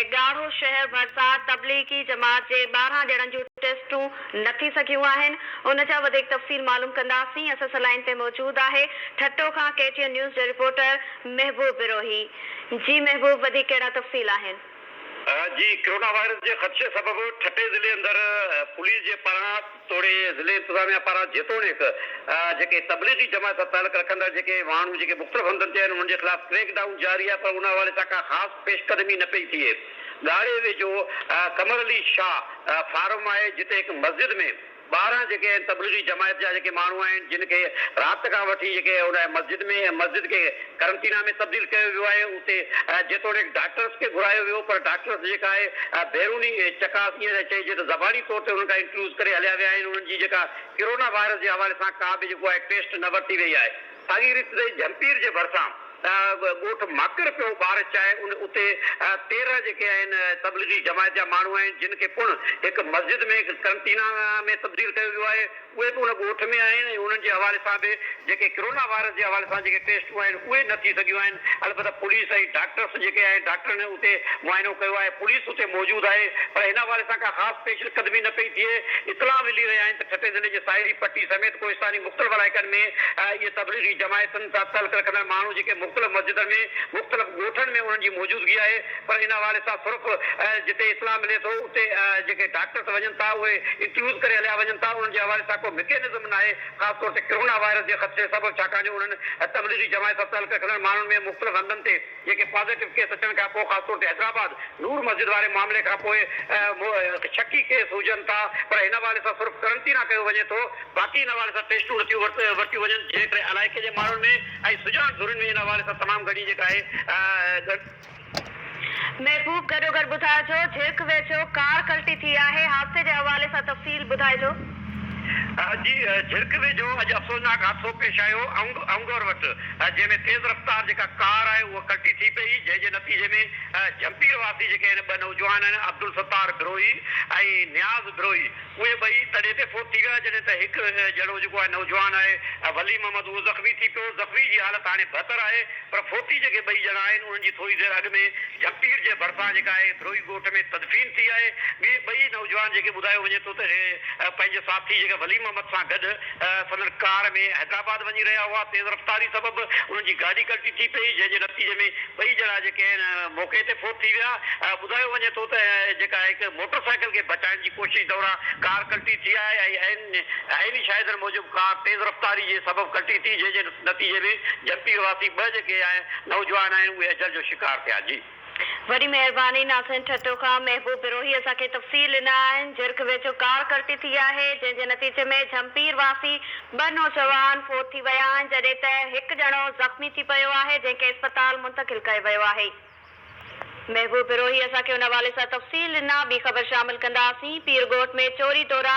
ॻाढ़ो शहर भरिसां तबलीगी जमात जे 12 ॼणनि जूं टेस्टूं न थी सघियूं आहिनि। उन जा वधीक तफ़सील मालूम कंदासीं। असां लाइन ते मौजूद आहे ठट्टो खां KTN न्यूज़ जो रिपोर्टर महबूब बिरोही। जी महबूब, वधीक कहिड़ा तफ़सील आहिनि? जी, कोरोना वायरस के खदशे सबब ठट्टे ज़िले अंदर पुलिस के पारां तोड़े ज़िले इंतजामिया पारां जेतोणीक जेके तबलीगी जमात सां ताल्लुक़ रखंदड़ जेके माण्हू जेके मुख़्तलिफ़ हंधनि ते आहिनि उन्हनि जे ख़िलाफ़ क्रैकडाउन जारी आहे, पर उन हवाले सां का ख़ासि पेशकदमी न पई थिए। ॻाढ़े वेझो कमर अली शाह फार्म आहे, जिते हिकु मस्जिद में 12 जेके तबलीगी जमात जा जेके माण्हू आहिनि जिन खे राति खां वठी जेके उन मस्जिद के करंटीना में तब्दील कयो वियो आहे। उते जेतोणीक डॉक्टर्स खे घुरायो वियो, पर डॉक्टर्स जेका आहे बैरूनी चकास ईअं चइजे त ज़बानी तौर ते उन्हनि खां इंट्रोड्यूस करे हलिया विया आहिनि। उन्हनि जी जेका कोरोना वायरस जे हवाले सां का बि जेको आहे टेस्ट न वरिती वई आहे। साॻी रीति ते जमपीर जे भरिसां ॻोठ माकिर पियो ॿार चाहे उते 13 जेके आहिनि तबलीगी जमात जा माण्हू आहिनि जिन खे पुण हिकु मस्जिद में करंटीना में तब्दील कयो वियो आहे। उहे बि उन ॻोठ में आहिनि ऐं उन्हनि जे हवाले सां बि जेके कोरोना वायरस जे हवाले सां जेके टेस्टूं आहिनि उहे न थी सघियूं आहिनि। अलबत्ता पुलिस ऐं डॉक्टर्स जेके आहिनि डॉक्टरनि उते मुआइनो कयो आहे, पुलिस उते मौजूदु आहे, पर हिन हवाले सां का ख़ासि पेशकदमी न पई थिए। इतला मिली रहिया आहिनि त ठट्टे ज़िले जे साहिरी पट्टी समेत कोहिस्तानी मुख़्तलिफ़ इलाइक़नि में इहे तबलीगी जमायतुनि सां ताल्लुक़ रखंदड़ माण्हू जेके मुख़्तलिफ़ मस्जिदनि में मुख़्तलिफ़ ॻोठनि में उन्हनि जी मौजूदगी आहे, पर इन हवाले सां सिर्फ़ु जिते इस्लाम मिले थो उते जेके डॉक्टर्स वञनि था उहे इंट्रोड्यूस करे हलिया वञनि था। उन्हनि जे हवाले सां को मैकेनिज़म न आहे, ख़ासि तौर ते कोरोना वायरस जे ख़दशे सबबु, छाकाणि जो उन्हनि तबलीगी जमात सां ताल्लुक़ रखंदड़ माण्हुनि में मुख़्तलिफ़ हंधनि ते जेके पॉज़िटिव केस अचण खां पोइ, ख़ासि तौर ते हैदराबाद नूर मस्जिद वारे मामले खां पोइ शकी केस हुजनि था, पर हिन हवाले सां सिर्फ़ु करंटीना कयो वञे थो। बाक़ी हिन हवाले सां टेस्टूं नथियूं वरितियूं वञनि, जंहिं करे इलाइक़े जे माण्हुनि में ऐं सुञाण ज़रूरी में हिन हवाले सां तमामु घणी जेका आहे महबूब गॾोगॾु ॿुधाइजो झिरक वेझो कार कल्टी थी आहे, हादसे जे हवाले सां तफ़सील ॿुधाइजो। जी, झिरक वेझो अॼु अफ़सोसनाक हादसो पेश आयो अंगौर वटि, जंहिंमें तेज़ रफ़्तार जेका कार आहे उहा कल्टी थी पई, जंहिंजे नतीजे में जमपीर वासी जेके आहिनि 2 नौजवान आहिनि, अब्दुल सत्तार बिरोही ऐं नियाज़ बिरोही, उहे ॿई तॾहिं ते फोत थी विया जॾहिं त हिकु ॼणो जेको आहे नौजवान आहे वली मोहम्मद, उहो ज़ख़्मी थी पियो। ज़ख़्मी जी हालत हाणे बहितर आहे, पर फोती जेके 2 ॼणा आहिनि उन्हनि जी थोरी देरि अॻु में जमपीर जे भरिसां जेका आहे बिरोही ॻोठ में तदफ़ीन थी आहे। ॿिए 2 नौजवान जेके ॿुधायो वञे थो त पंहिंजे साथी जेके वली मोहम्मद सां गॾु संदन कार में हैदराबाद वञी रहिया हुआ। तेज़ रफ़्तारी सबबु उन्हनि जी गाॾी कल्टी थी पई, जंहिंजे नतीजे में 2 ॼणा जेके आहिनि मौक़े ते फोत थी विया। ॿुधायो वञे थो त जेका हिकु मोटरसाइकिल खे बचाइण जी कोशिशि दौरान कार कल्टी थी आहे ऐं आइनी शाहिदनि मूजिबि कार तेज़ रफ़्तारी जे सबबु कल्टी थी, जंहिंजे नतीजे में जमपीर वासी 2 जेके नौजवान आहिनि उहे अजल जो शिकार थिया। जी, वरी महिरबानी। नासिन ठट्टो खां महबूब बिरोही असांखे तफ़सील ॾिना आहिनि। झिरक वेझो कार कल्टी थी आहे, जंहिंजे नतीजे में जमपीर वासी 2 नौजवान फोत थी विया आहिनि, जॾहिं त हिकु ॼणो ज़ख़्मी थी पियो आहे, जंहिंखे इस्पताल मुंतक़िल कयो वियो आहे। महबूब बिरोही असांखे उन हवाले सां तफ़सील ॾिना। ॿी ख़बर शामिल कंदासीं। पीरगोट में चोरी दौरान